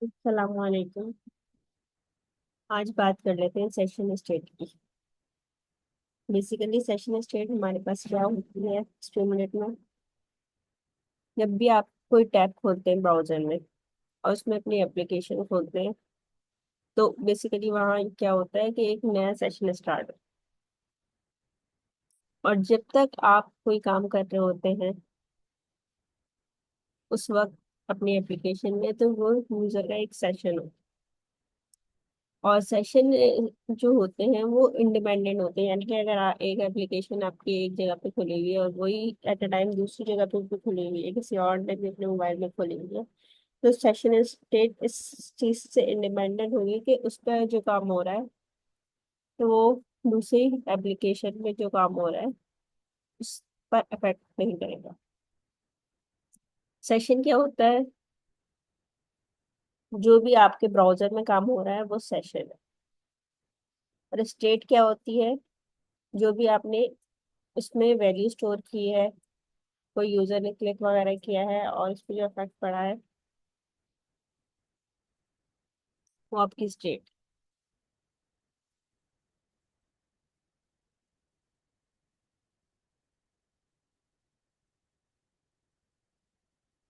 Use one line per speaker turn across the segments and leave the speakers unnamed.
अस्सलामुअलैकुम। आज बात कर लेते हैं सेशन स्टेट की। बेसिकली सेशन स्टेट हमारे पास क्या होती है स्ट्रीमलेट में। जब भी आप कोई टैब खोलते हैं ब्राउजर में और उसमें अपनी एप्लीकेशन खोलते हैं, तो बेसिकली वहाँ क्या होता है कि एक नया सेशन स्टार्ट हो। और जब तक आप कोई काम कर रहे होते हैं उस वक्त अपनी एप्लीकेशन में, तो वो यूजर का एक सेशन हो। और सेशन जो होते हैं वो इंडिपेंडेंट होते हैं, यानी कि अगर एक एप्लीकेशन आपकी एक जगह पे खुली हुई है और वही एट अ टाइम दूसरी जगह पे भी खुली हुई है, किसी और ने भी अपने मोबाइल में खोली हुई है, तो सेशन स्टेट इस चीज से इंडिपेंडेंट होगी कि उस पर जो काम हो रहा है तो वो दूसरी एप्लीकेशन में जो काम हो रहा है उस पर अफेक्ट नहीं करेगा। सेशन क्या होता है? जो भी आपके ब्राउजर में काम हो रहा है वो सेशन है। और स्टेट क्या होती है? जो भी आपने उसमें वैल्यू स्टोर की है, कोई यूजर ने क्लिक वगैरह किया है और इस पे जो इफेक्ट पड़ा है वो आपकी स्टेट।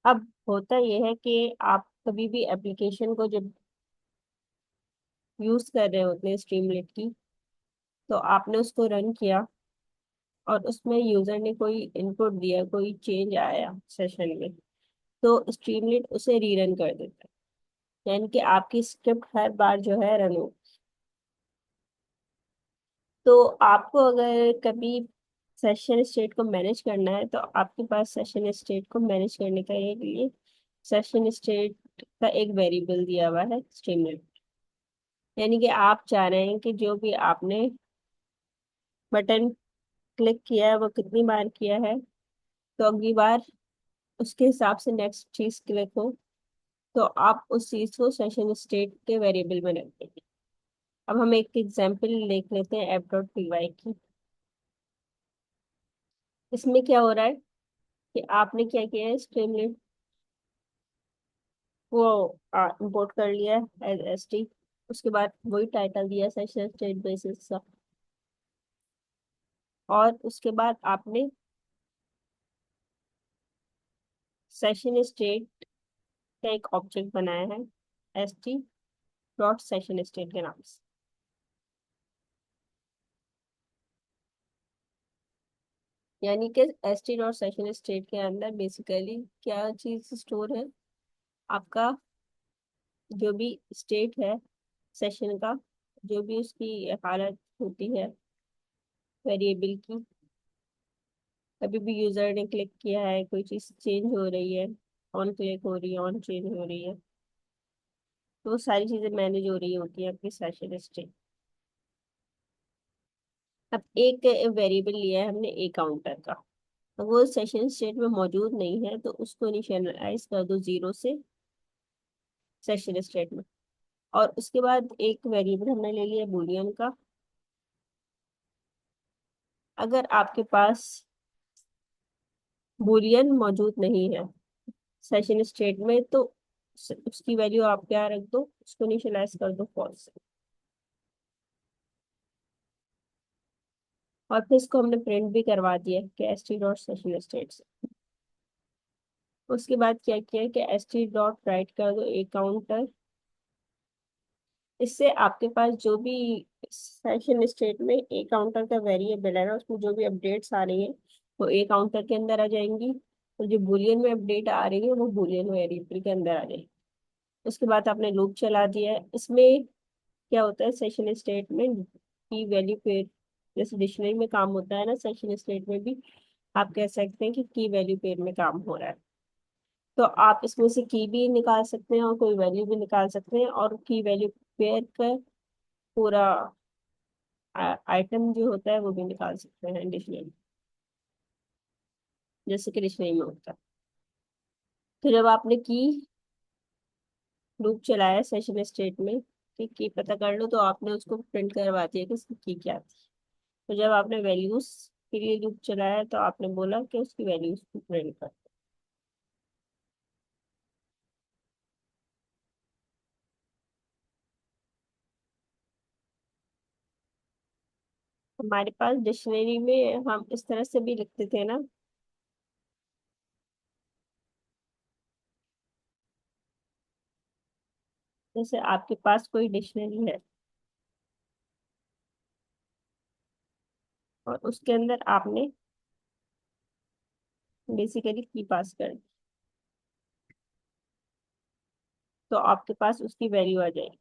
अब होता यह है कि आप कभी भी एप्लीकेशन को जब यूज कर रहे होते हैं स्ट्रीमलेट की, तो आपने उसको रन किया और उसमें यूजर ने कोई इनपुट दिया, कोई चेंज आया सेशन में, तो स्ट्रीमलेट उसे रीरन कर देता है। यानी कि आपकी स्क्रिप्ट हर बार जो है रन हो। तो आपको अगर कभी सेशन स्टेट को मैनेज करना है, तो आपके पास सेशन स्टेट को मैनेज करने का एक लिए सेशन स्टेट का एक वेरिएबल दिया हुआ है स्ट्रीमलेट। यानी कि आप चाह रहे हैं कि जो भी आपने बटन क्लिक किया है वो कितनी बार किया है, तो अगली बार उसके हिसाब से नेक्स्ट चीज क्लिक हो, तो आप उस चीज को सेशन स्टेट के वेरिएबल में रख देंगे। अब हम एक एग्जांपल देख लेते हैं app.py की। इसमें क्या हो रहा है कि आपने क्या किया है, स्ट्रीमलेट वो इंपोर्ट कर लिया एज एस टी। उसके बाद वही टाइटल दिया सेशन स्टेट बेसिस का। और उसके बाद आपने सेशन स्टेट का एक ऑब्जेक्ट बनाया है S T dot session state के नाम से। यानी कि S T dot session state के अंदर बेसिकली क्या चीज स्टोर है? आपका जो भी स्टेट है सेशन का, जो भी उसकी हालत होती है वेरिएबल की, कभी भी यूजर ने क्लिक किया है, कोई चीज चेंज हो रही है, ऑन क्लिक हो रही है, ऑन चेंज हो रही है, तो वो सारी चीजें मैनेज हो रही होती है आपकी सेशन स्टेट। अब एक वेरिएबल लिया है हमने ए काउंटर का, तो वो सेशन स्टेट में मौजूद नहीं है, तो उसको इनिशियलाइज कर दो जीरो से सेशन स्टेट में। और उसके बाद एक वेरिएबल हमने ले लिया बूलियन का। अगर आपके पास बूलियन मौजूद नहीं है सेशन स्टेट में, तो उसकी वैल्यू आप क्या रख दो, उसको इनिशियलाइज कर दो फॉल्स। और फिर इसको हमने प्रिंट भी करवा दिया कि S T dot session state से। उसके बाद क्या किया कि एस टी डॉट राइट कर दो ए काउंटर। इससे आपके पास जो भी सेशन स्टेट में ए काउंटर का वेरिएबल है ना, उसमें जो भी अपडेट्स आ रही है वो ए काउंटर के अंदर आ जाएंगी, और जो बूलियन में अपडेट आ रही है वो बूलियन वेरिएबल के अंदर आ जाएगी। उसके बाद आपने लूप चला दिया है। इसमें क्या होता है सेशन स्टेट में की वैल्यू पेयर, जैसे डिक्शनरी में काम होता है ना, सेशन स्टेट में भी आप कह सकते हैं कि की वैल्यू पेयर में काम हो रहा है। तो आप इसमें से की भी निकाल सकते हैं और कोई वैल्यू भी निकाल सकते हैं, और की वैल्यू पेयर का पूरा आइटम जो होता है वो भी निकाल सकते हैं डिक्शनरी, जैसे कि डिक्शनरी में होता है। तो जब आपने की लूप चलाया सेशन स्टेट में कि की पता कर लो, तो आपने उसको प्रिंट करवा दिया कि उसकी की क्या थी। तो जब आपने वैल्यूज के लिए लूप चलाया तो आपने बोला कि उसकी वैल्यूज को प्रिंट कर। हमारे पास डिक्शनरी में हम इस तरह से भी लिखते थे ना, जैसे आपके पास कोई डिक्शनरी है और उसके अंदर आपने बेसिकली की पास कर दी, तो आपके पास उसकी वैल्यू आ जाएगी।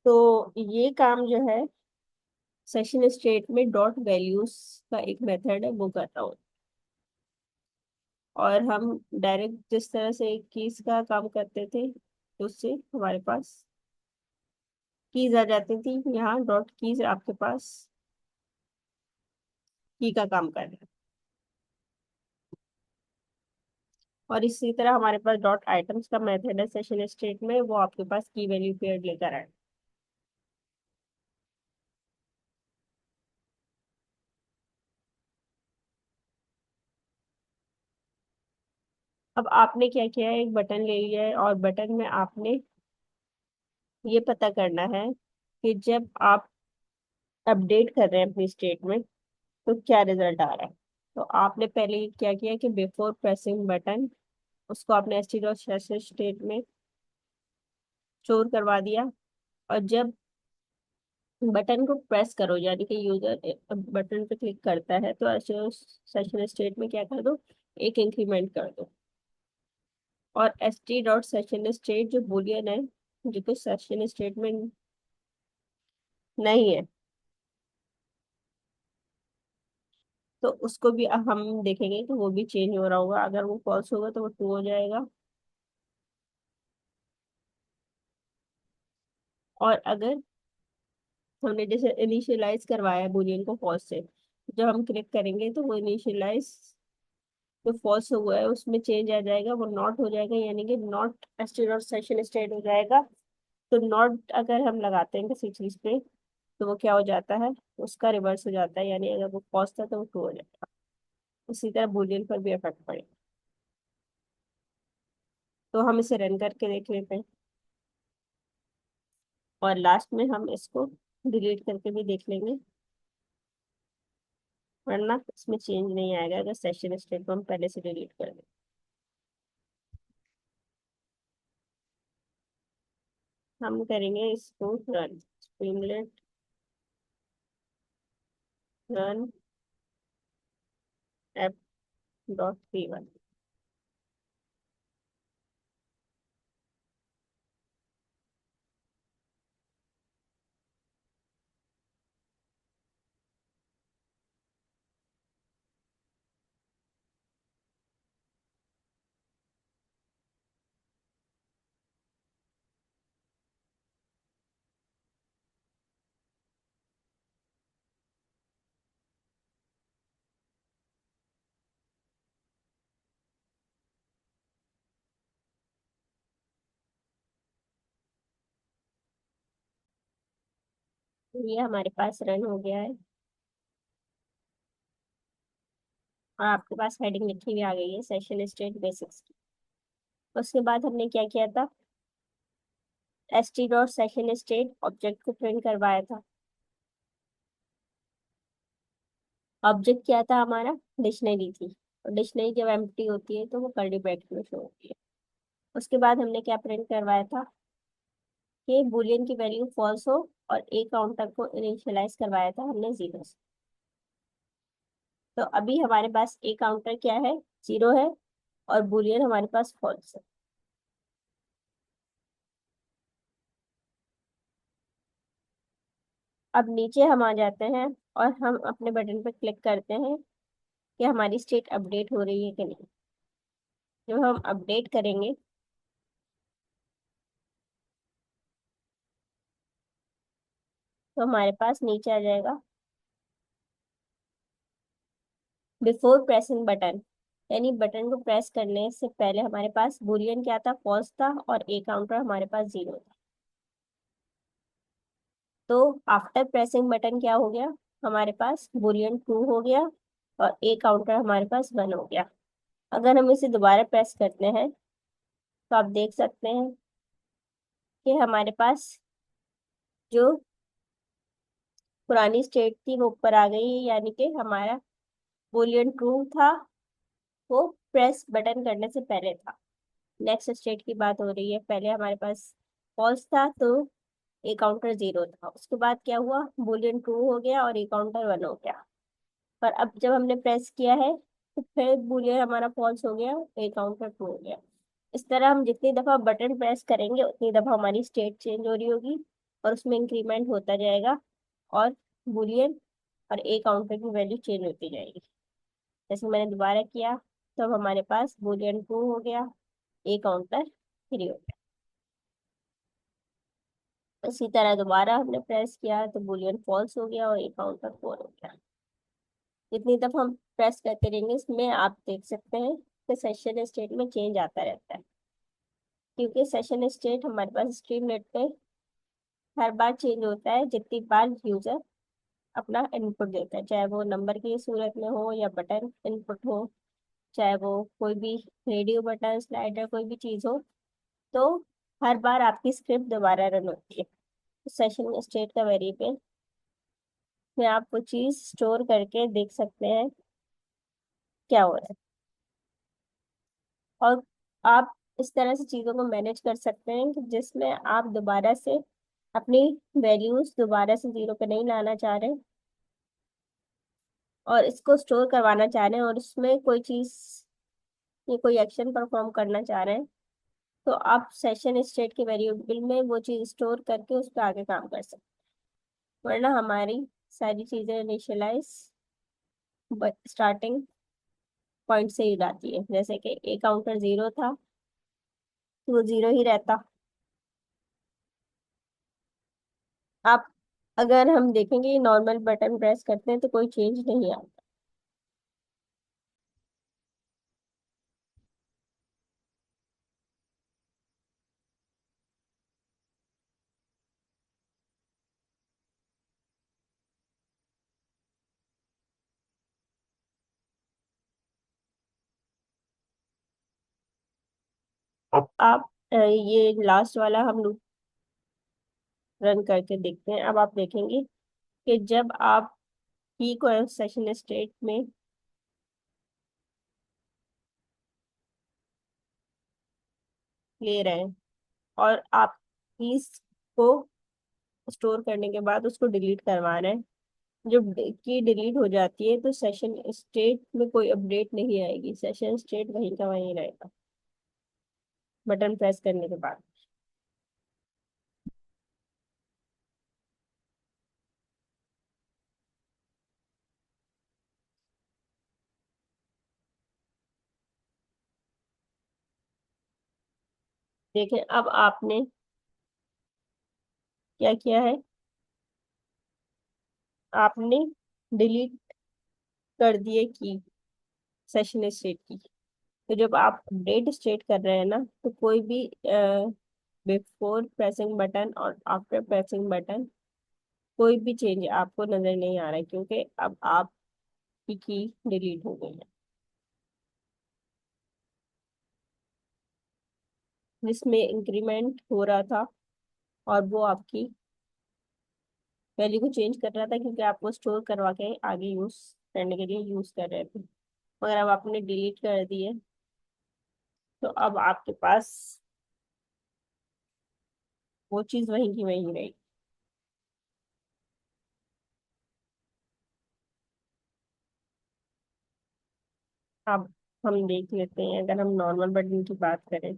तो ये काम जो है सेशन स्टेट में डॉट वैल्यूज का एक मेथड है वो कर रहा हूँ। और हम डायरेक्ट जिस तरह से कीज का काम करते थे, तो उससे हमारे पास कीज आ जाती थी। यहाँ डॉट कीज आपके पास की का काम कर रहा है। और इसी तरह हमारे पास डॉट आइटम्स का मेथड है सेशन स्टेट में, वो आपके पास की वैल्यू पेयर लेकर आए। अब आपने क्या किया है, एक बटन ले लिया है और बटन में आपने ये पता करना है कि जब आप अपडेट कर रहे हैं अपनी स्टेट में तो क्या रिजल्ट आ रहा है। तो आपने पहले क्या किया कि बिफोर प्रेसिंग बटन उसको आपने एस टी डॉट स्टेट में स्टोर करवा दिया। और जब बटन को प्रेस करो यानी कि यूजर बटन पे क्लिक करता है, तो सेशन स्टेट में क्या कर दो, एक इंक्रीमेंट कर दो। और S T dot session state जो बुलियन है, जो कि सेशन स्टेट में नहीं है, तो उसको भी हम देखेंगे कि वो भी चेंज हो रहा होगा। अगर वो फॉल्स होगा तो वो ट्रू हो जाएगा। और अगर हमने जैसे इनिशियलाइज करवाया है बुलियन को फॉल्स से, जब हम क्लिक करेंगे तो वो इनिशियलाइज जो फॉल्स हुआ है उसमें चेंज आ जाएगा, वो नॉट हो जाएगा, यानी कि नॉट स्टेट और सेशन स्टेट हो जाएगा। तो नॉट अगर हम लगाते हैं किसी चीज पे, तो वो क्या हो जाता है, उसका रिवर्स हो जाता है, यानी अगर वो फॉल्स था तो वो ट्रू हो जाएगा। उसी तरह बुलियन पर भी इफेक्ट पड़ेगा। तो हम इसे रन करके देख लेते हैं और लास्ट में हम इसको डिलीट करके भी देख लेंगे, वरना इसमें चेंज नहीं आएगा अगर सेशन स्टेट को हम पहले से डिलीट कर दें। हम करेंगे इसको run, streamlit run app dot पी1। ये हमारे पास रन हो गया है और आपके पास हेडिंग लिखी हुई आ गई है सेशन स्टेट बेसिक्स की। उसके बाद हमने क्या किया था, S T dot session state object को प्रिंट करवाया था। ऑब्जेक्ट क्या था हमारा, डिक्शनरी थी। और डिक्शनरी जब एम्प्टी होती है तो वो कर्ली ब्रैकेट में शो होती है। उसके बाद हमने क्या प्रिंट करवाया था कि बुलियन की वैल्यू फॉल्स हो, और ए काउंटर को इनिशियलाइज करवाया था हमने जीरो से। तो अभी हमारे पास ए काउंटर क्या है, जीरो है, और बुलियन हमारे पास फॉल्स है। अब नीचे हम आ जाते हैं और हम अपने बटन पर क्लिक करते हैं कि हमारी स्टेट अपडेट हो रही है कि नहीं। जब हम अपडेट करेंगे तो हमारे पास नीचे आ जाएगा बिफोर प्रेसिंग बटन, यानी बटन को प्रेस करने से पहले हमारे पास बुलियन क्या था, फॉल्स था, और ए काउंटर हमारे पास जीरो था। तो आफ्टर प्रेसिंग बटन क्या हो गया, हमारे पास बुलियन ट्रू हो गया और ए काउंटर हमारे पास वन हो गया। अगर हम इसे दोबारा प्रेस करते हैं तो आप देख सकते हैं कि हमारे पास जो पुरानी स्टेट थी वो ऊपर आ गई, यानी कि हमारा बूलियन ट्रू था, वो प्रेस बटन करने से पहले था। नेक्स्ट स्टेट की बात हो रही है, पहले हमारे पास फॉल्स था तो ए काउंटर 0 था, उसके बाद क्या हुआ, बूलियन ट्रू हो गया और ए काउंटर 1 हो गया। पर अब जब हमने प्रेस किया है तो फिर बूलियन हमारा फॉल्स हो गया, ए काउंटर ट्रू हो गया। इस तरह हम जितनी दफा बटन प्रेस करेंगे उतनी दफा हमारी स्टेट चेंज हो रही होगी और उसमें इंक्रीमेंट होता जाएगा, और बूलियन और ए काउंटर की वैल्यू चेंज होती जाएगी। जैसे मैंने दोबारा किया तो अब हमारे पास बूलियन 2 हो गया, ए काउंटर 3 हो गया। इसी तरह दोबारा हमने प्रेस किया तो बूलियन फॉल्स हो गया और ए काउंटर 4 हो गया। जितनी दफा हम प्रेस करते रहेंगे इसमें आप देख सकते हैं कि सेशन स्टेट में चेंज आता रहता है, क्योंकि सेशन स्टेट हमारे पास स्ट्रीमलेट पे हर बार चेंज होता है जितनी बार यूजर अपना इनपुट देता है, चाहे वो नंबर की सूरत में हो या बटन इनपुट हो, चाहे वो कोई भी रेडियो बटन स्लाइडर कोई भी चीज हो, तो हर बार आपकी स्क्रिप्ट दोबारा रन होती है। सेशन स्टेट का वेरिएबल में आप वो चीज स्टोर करके देख सकते हैं क्या हो रहा है, और आप इस तरह से चीज़ों को मैनेज कर सकते हैं कि जिसमें आप दोबारा से अपनी वैल्यूज दोबारा से 0 पे नहीं लाना चाह रहे और इसको स्टोर करवाना चाह रहे हैं, और उसमें कोई चीज़ या कोई एक्शन परफॉर्म करना चाह रहे हैं, तो आप सेशन स्टेट के वेरिएबल में वो चीज़ स्टोर करके उस पर आगे काम कर सकते हैं। वरना हमारी सारी चीज़ें इनिशियलाइज स्टार्टिंग पॉइंट से ही जाती है, जैसे कि ए काउंटर 0 था तो वो 0 ही रहता। आप अगर हम देखेंगे नॉर्मल बटन प्रेस करते हैं तो कोई चेंज नहीं आता। अब आप ये लास्ट वाला हम लोग रन करके देखते हैं। अब आप देखेंगे कि जब आप की को सेशन स्टेट में ले रहे हैं और आप कीज को स्टोर करने के बाद उसको डिलीट करवा रहे हैं, जब की डिलीट हो जाती है तो सेशन स्टेट में कोई अपडेट नहीं आएगी, सेशन स्टेट वहीं का वहीं रहेगा बटन प्रेस करने के बाद। देखें अब आपने क्या किया है, आपने डिलीट कर दिए की सेशन स्टेट की। तो जब आप अपडेट स्टेट कर रहे हैं ना तो कोई भी बिफोर प्रेसिंग बटन और आफ्टर प्रेसिंग बटन कोई भी चेंज आपको नजर नहीं आ रहा है, क्योंकि अब आपकी की डिलीट हो गई है, जिसमें इंक्रीमेंट हो रहा था और वो आपकी वैल्यू को चेंज कर रहा था, क्योंकि आपको स्टोर करवा के आगे यूज करने के लिए यूज कर रहे थे। मगर अब आपने डिलीट कर दिए तो अब आपके पास वो चीज वहीं की वहीं रहेगी। अब हम देख लेते हैं, अगर हम नॉर्मल बटन की बात करें,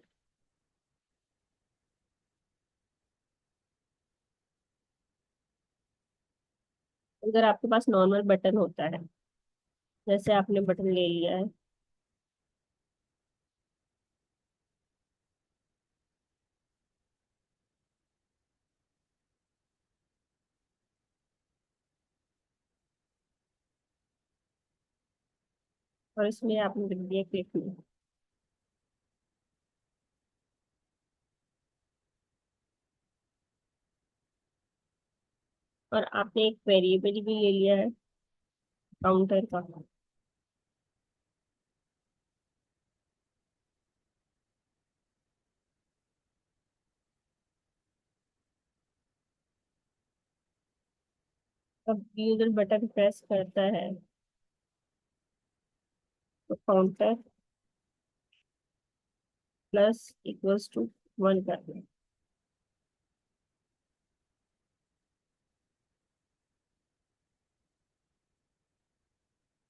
अगर आपके पास नॉर्मल बटन होता है, जैसे आपने बटन ले लिया है और इसमें आपने लिख दिया क्लिक में, और आपने एक वेरिएबल भी ले लिया है काउंटर का, अब यूजर बटन प्रेस करता है तो काउंटर प्लस इक्वल्स टू 1 कर दें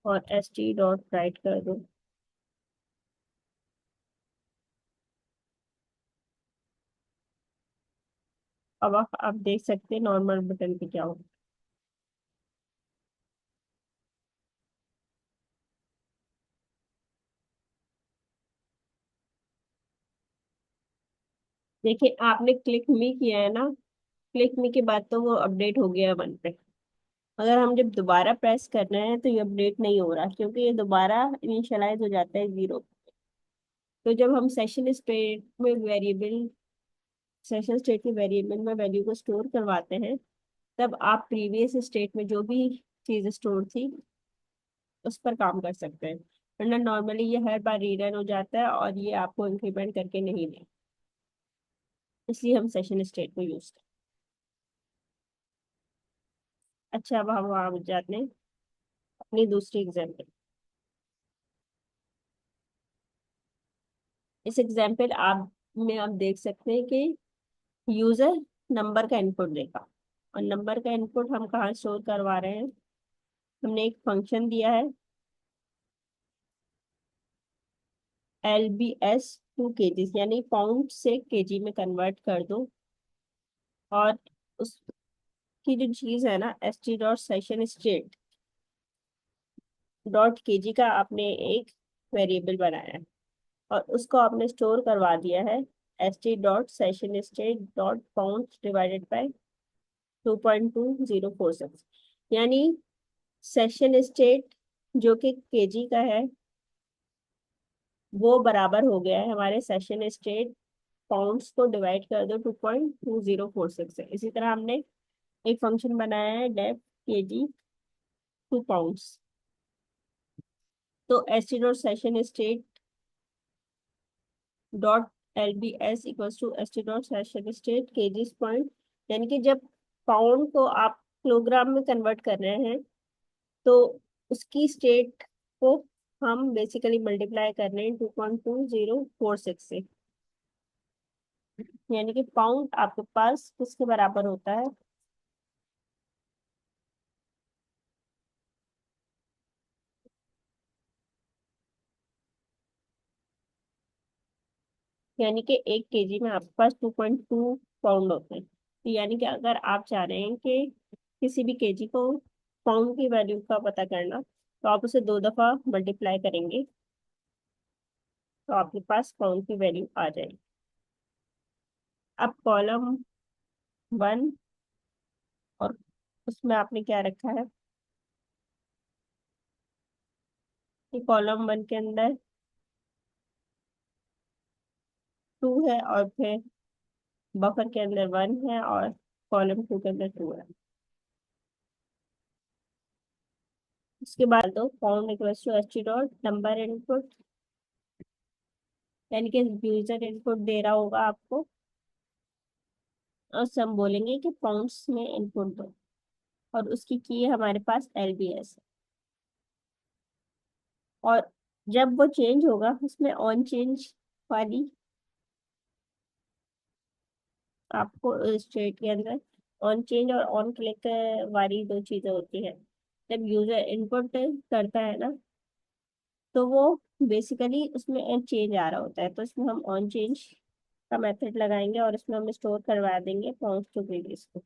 और एस टी डॉट राइट कर दो। अब आप देख सकते हैं नॉर्मल बटन पे क्या होगा। देखिए आपने क्लिक मी किया है ना, क्लिक मी के बाद तो वो अपडेट हो गया 1 पे। अगर हम जब दोबारा प्रेस कर रहे हैं तो ये अपडेट नहीं हो रहा क्योंकि ये दोबारा इनिशियलाइज हो जाता है 0। तो जब हम सेशन स्टेट में वेरिएबल सेशन स्टेट के वेरिएबल में वैल्यू को स्टोर करवाते हैं, तब आप प्रीवियस स्टेट में जो भी चीज स्टोर थी उस पर काम कर सकते हैं। वरना नॉर्मली ये हर बार रीरन हो जाता है और ये आपको इंक्रीमेंट करके नहीं दे, इसलिए हम सेशन स्टेट को यूज करते हैं। अच्छा अब हम वहाँ जाते हैं अपनी दूसरी एग्जाम्पल। इस एग्जाम्पल आप में आप देख सकते हैं कि यूजर नंबर का इनपुट देगा और नंबर का इनपुट हम कहाँ स्टोर करवा रहे हैं। हमने एक फंक्शन दिया है LBS 2 kg, यानी पाउंड से केजी में कन्वर्ट कर दो। और उसकी जो चीज है ना S T dot session state dot KG का आपने एक वेरिएबल बनाया है और उसको आपने स्टोर करवा दिया है S T dot session state dot pound divided by 2.2046। यानी सेशन स्टेट जो कि केजी का है वो बराबर हो गया है हमारे सेशन स्टेट पाउंड्स को डिवाइड कर दो 2.2046 से। इसी तरह हमने एक फंक्शन बनाया है डेफ केजी 2 पाउंड्स। तो S T dot session state dot L B S equals to S T dot session state KGs point, यानी कि जब पाउंड को आप किलोग्राम में कन्वर्ट कर रहे हैं तो उसकी स्टेट को हम बेसिकली मल्टीप्लाई कर रहे हैं 2.2046 से। यानी कि पाउंड आपके पास किसके बराबर होता है, यानी कि 1 केजी में आपके पास 2.2 पाउंड होते हैं। तो यानी कि अगर आप चाह रहे हैं कि किसी भी केजी को पाउंड की वैल्यू का पता करना, तो आप उसे 2 दफा मल्टीप्लाई करेंगे तो आपके पास पाउंड की वैल्यू आ जाएगी। अब कॉलम 1 और उसमें आपने क्या रखा है कि कॉलम 1 के अंदर 2 है और फिर बफर के अंदर 1 है और कॉलम 2 के अंदर 2 है। उसके बाद दो pound equals to H T dot number input, यानी कि यूजर इनपुट दे रहा होगा आपको और हम बोलेंगे कि पाउंड्स में इनपुट दो और उसकी की है हमारे पास LBS। और जब वो चेंज होगा उसमें ऑन चेंज वाली आपको स्टेट के अंदर ऑन चेंज और ऑन क्लिक वाली 2 चीजें होती है। जब यूजर इनपुट करता है ना तो वो बेसिकली उसमें चेंज आ रहा होता है, तो इसमें हम ऑन चेंज का मेथड लगाएंगे और इसमें हम स्टोर करवा देंगे पाउंड टू प्रीवियस को।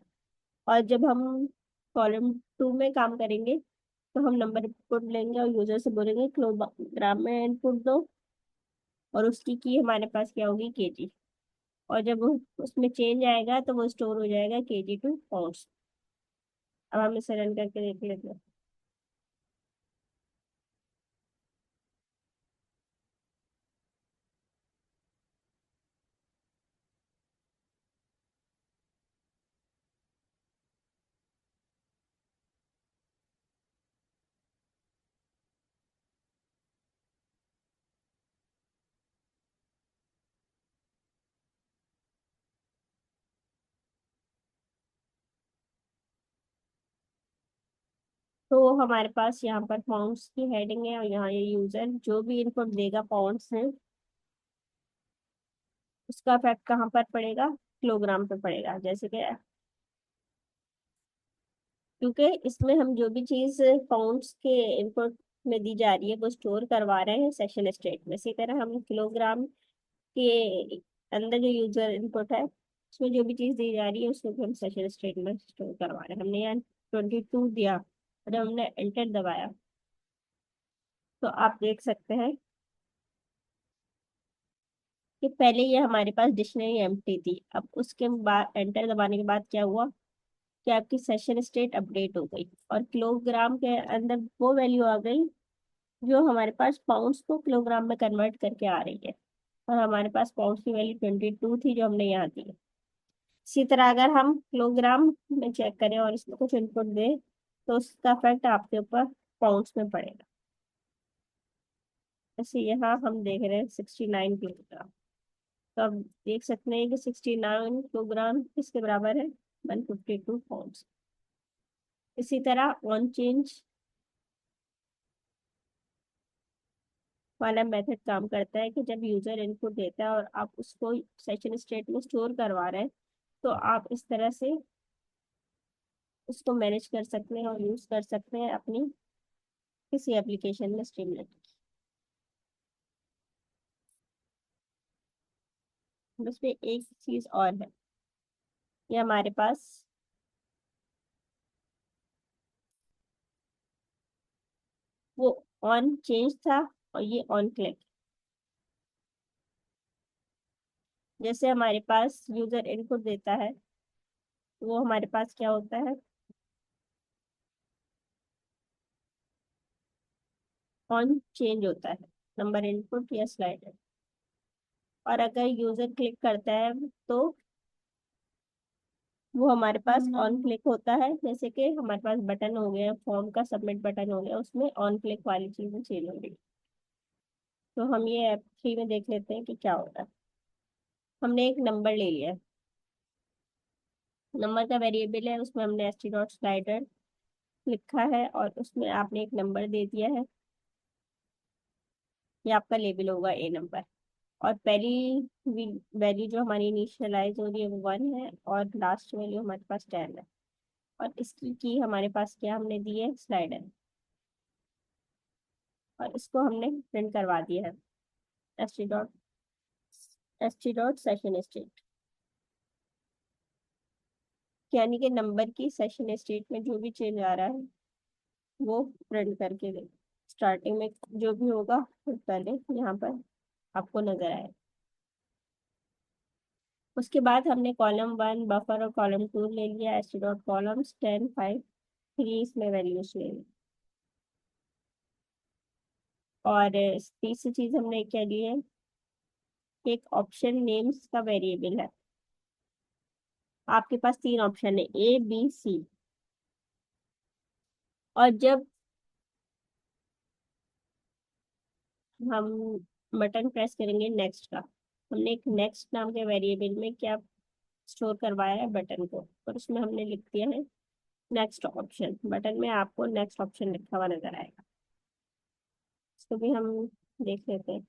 और जब हम कॉलम 2 में काम करेंगे तो हम नंबर इनपुट लेंगे और यूजर से बोलेंगे किलोग्राम में इनपुट दो और उसकी की हमारे पास क्या होगी केजी। और जब उसमें चेंज आएगा तो वो स्टोर हो जाएगा केजी टू पाउंड्स। अब हम इसे रन करके देख लेते हैं। तो हमारे पास यहाँ पर पाउंड्स की हेडिंग है और यहाँ ये यूजर जो भी इनपुट देगा पाउंड्स में, उसका इफेक्ट कहाँ पर पड़ेगा, किलोग्राम पे पड़ेगा। जैसे कि क्योंकि इसमें हम जो भी चीज पाउंड्स के इनपुट में दी जा रही है वो स्टोर करवा रहे हैं सेशन स्टेट में, इसी तरह हम किलोग्राम के अंदर जो यूजर इनपुट है उसमें जो भी चीज दी जा रही है उसको भी हम सेशन स्टेट में स्टोर करवा रहे हैं। हमने यहाँ 22 दिया और जब हमने एंटर दबाया तो आप देख सकते हैं कि पहले ये हमारे पास डिक्शनरी एम्प्टी थी, अब उसके बाद एंटर दबाने के बाद क्या हुआ कि आपकी सेशन स्टेट अपडेट हो गई और किलोग्राम के अंदर वो वैल्यू आ गई जो हमारे पास पाउंड्स को किलोग्राम में कन्वर्ट करके आ रही है। और हमारे पास पाउंड्स की वैल्यू 22 थी जो हमने यहाँ दी। इसी तरह अगर हम किलोग्राम में चेक करें और इसमें कुछ इनपुट दें तो उसका इफेक्ट आपके ऊपर पाउंड्स में पड़ेगा। जैसे यहाँ हम देख रहे हैं 69 किलोग्राम, तो अब देख सकते हैं कि 69 किलोग्राम किसके बराबर है, 152 पाउंड्स। इसी तरह ऑन चेंज वाला मेथड काम करता है कि जब यूजर इनपुट देता है और आप उसको सेशन स्टेट में स्टोर करवा रहे हैं तो आप इस तरह से उसको मैनेज कर सकते हैं और यूज कर सकते हैं अपनी किसी एप्लीकेशन में स्ट्रीमलाइन। बस में एक चीज और है, ये हमारे पास वो ऑन चेंज था और ये ऑन क्लिक। जैसे हमारे पास यूजर इनपुट देता है तो वो हमारे पास क्या होता है, ऑन चेंज होता है, नंबर इनपुट या स्लाइडर। और अगर यूजर क्लिक करता है तो वो हमारे पास ऑन क्लिक होता है। जैसे कि हमारे पास बटन हो गया, फॉर्म का सबमिट बटन हो गया, उसमें ऑन क्लिक वाली चीजें चेंज हो गई। तो हम ये ऐप 3 में देख लेते हैं कि क्या होता है। हमने एक नंबर ले लिया, नंबर का वेरिएबल है, उसमें हमने st डॉट स्लाइडर लिखा है और उसमें आपने एक नंबर दे दिया है। ये आपका लेबल होगा ए नंबर। और पहली वैल्यू जो हमारी इनिशियलाइज हो रही है वो 1 है और लास्ट वैल्यू हमारे पास 10 है। और इसकी की हमारे पास क्या हमने दी है, स्लाइडर, और इसको हमने प्रिंट करवा दिया है st डॉट सेशन स्टेट। यानी कि नंबर की सेशन स्टेट में जो भी चेंज आ रहा है वो प्रिंट करके दे। स्टार्टिंग में जो भी होगा फिर पहले यहाँ पर आपको नजर आए। उसके बाद हमने कॉलम 1 बफर और कॉलम 2 ले लिया, एस डॉट कॉलम्स 10 5 3 इसमें वैल्यूज ले ली। और तीसरी चीज हमने क्या ली है, एक ऑप्शन नेम्स का वेरिएबल है। आपके पास 3 ऑप्शन है, ए बी सी। और जब हम बटन प्रेस करेंगे नेक्स्ट का, हमने एक नेक्स्ट नाम के वेरिएबल में क्या स्टोर करवाया है, बटन को, और उसमें हमने लिख दिया है नेक्स्ट ऑप्शन। बटन में आपको नेक्स्ट ऑप्शन लिखा हुआ नजर आएगा। इसको भी हम देख लेते हैं।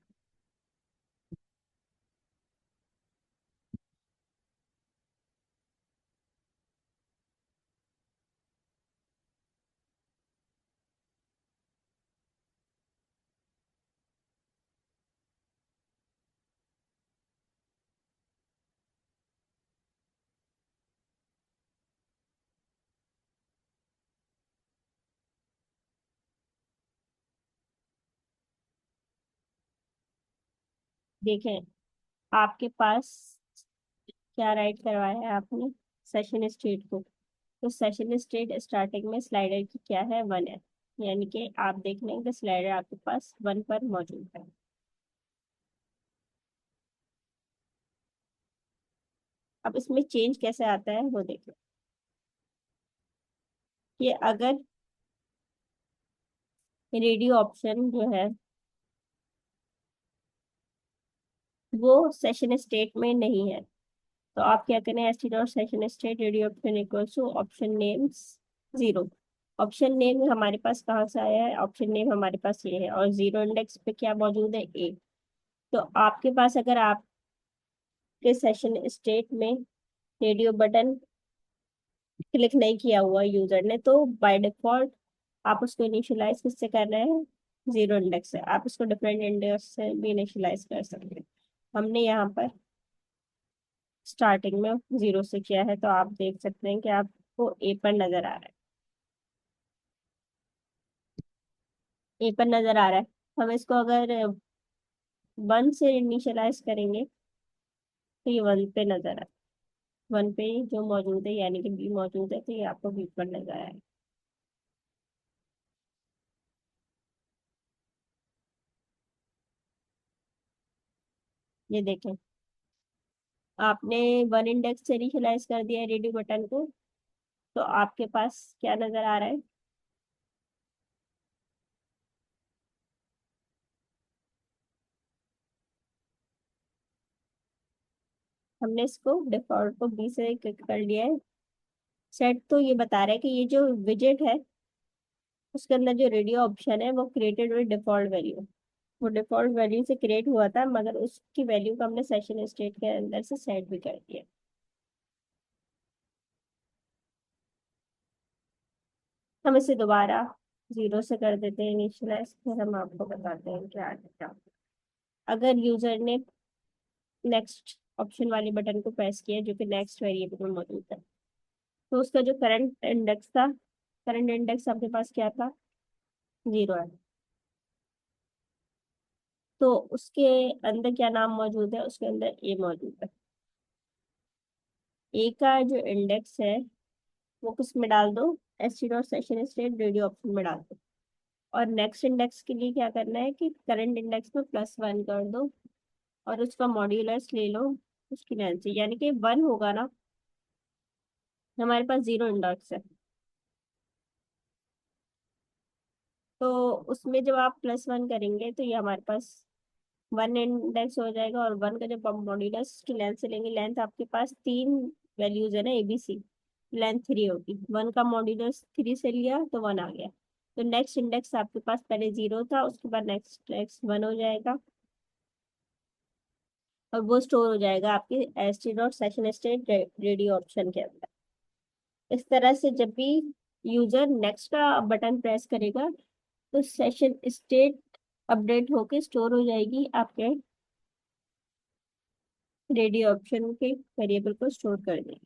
देखें आपके पास क्या राइट करवाया है आपने, सेशन स्टेट को। तो सेशन स्टेट स्टार्टिंग में स्लाइडर की क्या है, 1 है। यानी कि आप देख लें कि स्लाइडर आपके पास 1 पर मौजूद है। अब इसमें चेंज कैसे आता है वो देखें कि अगर रेडियो ऑप्शन जो है वो सेशन स्टेट में नहीं है तो आप क्या करें, S T dot session state radio option equal to option names 0। Option name हमारे पास कहाँ से आया है, ऑप्शन नेम हमारे पास ये है, और जीरो इंडेक्स पे क्या मौजूद है, ए। तो आपके पास अगर आपके सेशन स्टेट में रेडियो बटन क्लिक नहीं किया हुआ यूजर ने, तो बाय डिफॉल्ट आप उसको इनिशियलाइज किससे कर रहे हैं, जीरो इंडेक्स से। आप इसको डिफरेंट इंडेक्स से भी इनिशियलाइज कर सकते हैं। हमने यहाँ पर स्टार्टिंग में जीरो से किया है, तो आप देख सकते हैं कि आपको ए पर नजर आ रहा है, ए पर नजर आ रहा है। हम इसको अगर वन से इनिशियलाइज करेंगे तो ये वन पे नजर आ रहा है, वन पे जो मौजूद है यानी कि बी मौजूद है, तो ये आपको बी पर नजर आया है। ये देखें, आपने वन इंडेक्स से इनिशियलाइज कर दिया है रेडियो बटन को, तो आपके पास क्या नजर आ रहा है, हमने इसको डिफॉल्ट को बी से क्लिक कर लिया है। सेट तो ये बता रहा है कि ये जो विजेट है उसके अंदर जो रेडियो ऑप्शन है वो क्रिएटेड विद डिफॉल्ट वैल्यू, वो डिफॉल्ट वैल्यू से क्रिएट हुआ था, मगर उसकी वैल्यू को हमने सेशन स्टेट के अंदर से सेट भी कर दिया। हम इसे दोबारा जीरो से कर देते हैं इनिशियलाइज, फिर हम आपको बताते हैं क्या क्या। अगर यूजर ने नेक्स्ट ऑप्शन वाले बटन को प्रेस किया जो कि नेक्स्ट वेरिएबल में मौजूद है, तो उसका जो करंट इंडेक्स था, करंट इंडेक्स आपके पास क्या था, जीरो है। तो उसके अंदर क्या नाम मौजूद है, उसके अंदर ए मौजूद है। ए का जो इंडेक्स है वो किस में डाल दो, S T dot session state radio option में डाल दो। और नेक्स्ट इंडेक्स के लिए क्या करना है कि करंट इंडेक्स में प्लस वन कर दो, और उसका मॉड्यूलस ले लो उसकी लेंथ से, यानी कि वन होगा ना, हमारे पास जीरो इंडेक्स है। तो उसमें जब आप प्लस वन करेंगे तो ये हमारे पास वन इंडेक्स हो जाएगा, और वन का जब हम मॉड्यूलस की लेंथ से लेंगे, लेंथ आपके पास तीन वैल्यूज है ना एबीसी, लेंथ थ्री होगी, वन का मॉड्यूलस थ्री से लिया तो वन आ गया। तो नेक्स्ट इंडेक्स आपके पास पहले जीरो था, उसके बाद नेक्स्ट इंडेक्स वन हो जाएगा, और वो स्टोर हो जाएगा आपके S T dot session state radio option के अंदर। इस तरह से जब भी यूजर नेक्स्ट का बटन प्रेस करेगा तो सेशन स्टेट अपडेट होके स्टोर हो जाएगी आपके रेडियो ऑप्शन के वेरिएबल को स्टोर कर देगी।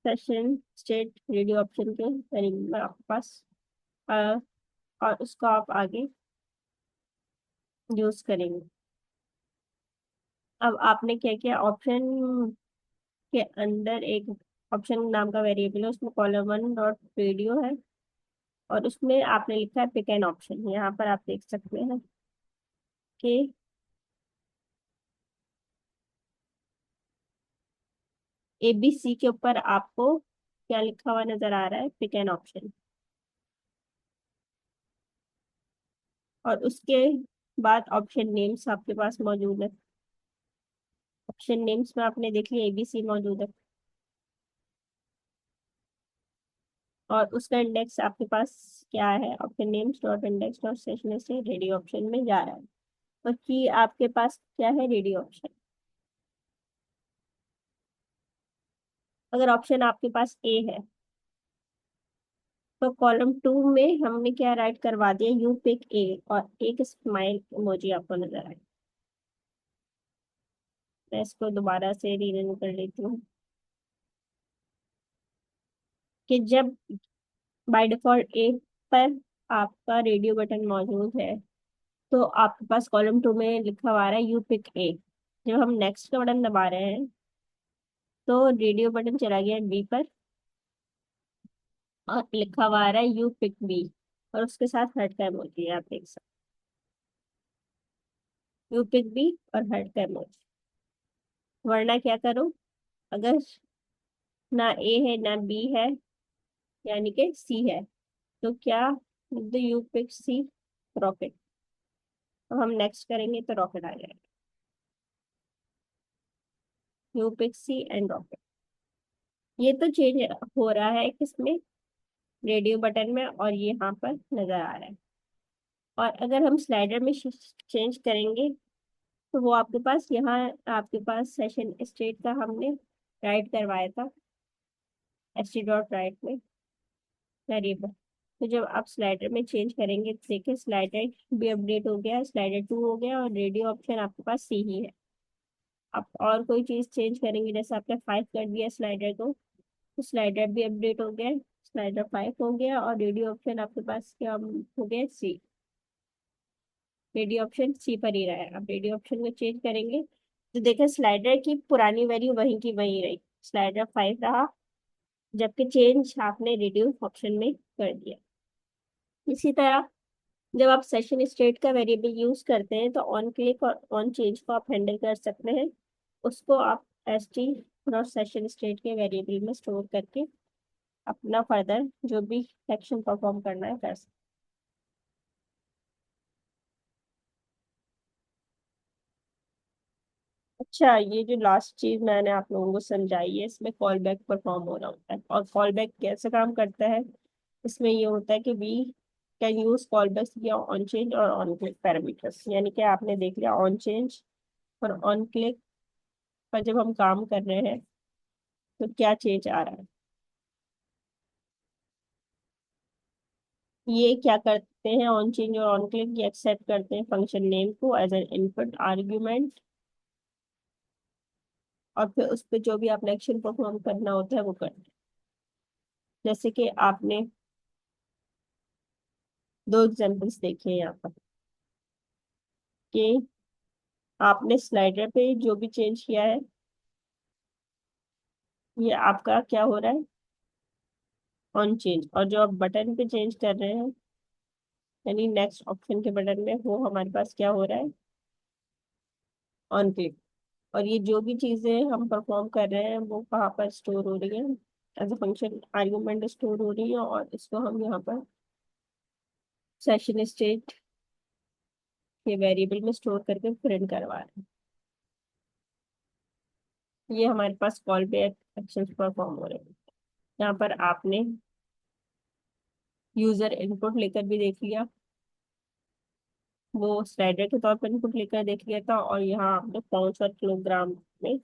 सेशन स्टेट रेडियो ऑप्शन के वेरिएबल आपके पास अ, और उसको आप आगे यूज करेंगे। अब आपने क्या किया, ऑप्शन के अंदर एक ऑप्शन नाम का वेरिएबल है, उसमें कॉलम वन डॉट रेडियो है, और उसमें आपने लिखा है पिक एन ऑप्शन। यहाँ पर आप देख सकते हैं कि एबीसी के ऊपर आपको क्या लिखा हुआ नजर आ रहा है, पिक एन ऑप्शन। और उसके बाद ऑप्शन नेम्स आपके पास मौजूद है, ऑप्शन नेम्स में आपने देख लिया एबीसी मौजूद है, और उसका इंडेक्स आपके पास क्या है, option names dot index dot session से रेडियो ऑप्शन में जा रहा है। और की आपके पास क्या है, रेडियो ऑप्शन। अगर ऑप्शन आपके पास ए है तो कॉलम टू में हमने क्या राइट करवा दिया, यू पिक ए, और एक स्माइल इमोजी आपको नजर आए। मैं इसको दोबारा से रीरन कर लेती हूँ कि जब बाय डिफॉल्ट ए पर आपका रेडियो बटन मौजूद है, तो आपके पास कॉलम टू में लिखा हुआ आ रहा है यू पिक ए। जब हम नेक्स्ट का बटन दबा रहे हैं तो रेडियो बटन चला गया बी पर, और लिखा हुआ आ रहा है यू पिक बी, और उसके साथ हर्ट का इमोजी है, आप देख सकते हैं यू पिक बी और हर्ट का इमोजी। वरना क्या करो, अगर ना ए है ना बी है यानी कि सी है, तो क्या लिख दो, यू पिक सी रॉकेट। तो हम नेक्स्ट करेंगे तो रॉकेट आ जाएगा, you pick C and rocket. ये तो चेंज हो रहा है किसमें, रेडियो बटन में, और ये यहाँ पर नजर आ रहा है। और अगर हम स्लाइडर में चेंज करेंगे तो वो आपके पास यहाँ, आपके पास सेशन स्टेट का हमने राइट करवाया था, एस टी डॉट राइट में वेरिएबल। तो जब आप स्लाइडर में चेंज करेंगे तो देखिए स्लाइडर भी अपडेट हो गया, स्लाइडर 2 हो गया, और रेडियो ऑप्शन आपके पास सी ही है। आप और कोई चीज चेंज करेंगे, जैसे आपने 5 कर दिया स्लाइडर को, तो स्लाइडर भी अपडेट हो गया, स्लाइडर 5 हो गया, और रेडियो ऑप्शन आपके पास क्या हो गया, सी। रेडियो ऑप्शन सी पर ही रहा है। आप रेडियो ऑप्शन को चेंज करेंगे तो देखिए स्लाइडर की पुरानी वैल्यू वहीं की वहीं रही, स्लाइडर 5 रहा, जबकि चेंज आपने रेडियो ऑप्शन में कर दिया। इसी तरह जब आप सेशन स्टेट का वेरिएबल यूज करते हैं तो ऑन क्लिक और ऑन चेंज को आप हैंडल कर सकते हैं। उसको आप S T dot session state के वेरिएबल में स्टोर करके अपना फर्दर जो भी एक्शन परफॉर्म करना है कर सकते हैं। अच्छा, ये जो लास्ट चीज मैंने आप लोगों को समझाई है, इसमें कॉल बैक परफॉर्म हो रहा होता है। और कॉल बैक कैसे काम करता है, इसमें ये होता है कि we can use call back या ऑन चेंज और ऑन क्लिक पैरामीटर्स। यानी कि आपने देख लिया ऑन चेंज और ऑन क्लिक पर जब हम काम कर रहे हैं तो क्या चेंज आ रहा है। ये क्या करते हैं, ऑन चेंज और ऑन क्लिक, ये एक्सेप्ट करते हैं फंक्शन नेम को एज एन इनपुट आर्ग्यूमेंट, और फिर उस पर जो भी आपने एक्शन परफॉर्म करना होता है वो करते हैं। जैसे कि आपने दो एग्जांपल्स देखे हैं यहाँ पर, कि आपने स्लाइडर पे जो भी चेंज किया है, ये आपका क्या हो रहा है, ऑन चेंज। और जो आप बटन पे चेंज कर रहे हैं, यानी नेक्स्ट ऑप्शन के बटन में, वो हमारे पास क्या हो रहा है, ऑन क्लिक। और ये जो भी चीजें हम परफॉर्म कर रहे हैं वो कहाँ पर स्टोर हो रही है, as a function argument store हो रही है, और इसको हम यहाँ पर सेशन स्टेट के वेरिएबल में स्टोर करके प्रिंट करवा रहे हैं। ये हमारे पास कॉल बैक एक्शन परफॉर्म हो रहे हैं। यहाँ पर आपने यूजर इनपुट लेकर भी देख लिया, वो स्लाइडर के तौर पर इनपुट लेकर देख लिया था, और यहाँ आपने पाउंड्स और किलोग्राम में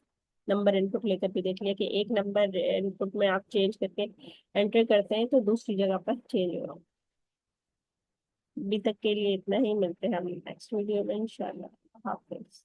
नंबर इनपुट लेकर भी देख लिया कि एक नंबर इनपुट में आप चेंज करके एंटर करते हैं तो दूसरी जगह पर चेंज हो रहा है। अभी तक के लिए इतना ही, मिलते हैं हम नेक्स्ट वीडियो में इंशाल्लाह। हाफिज।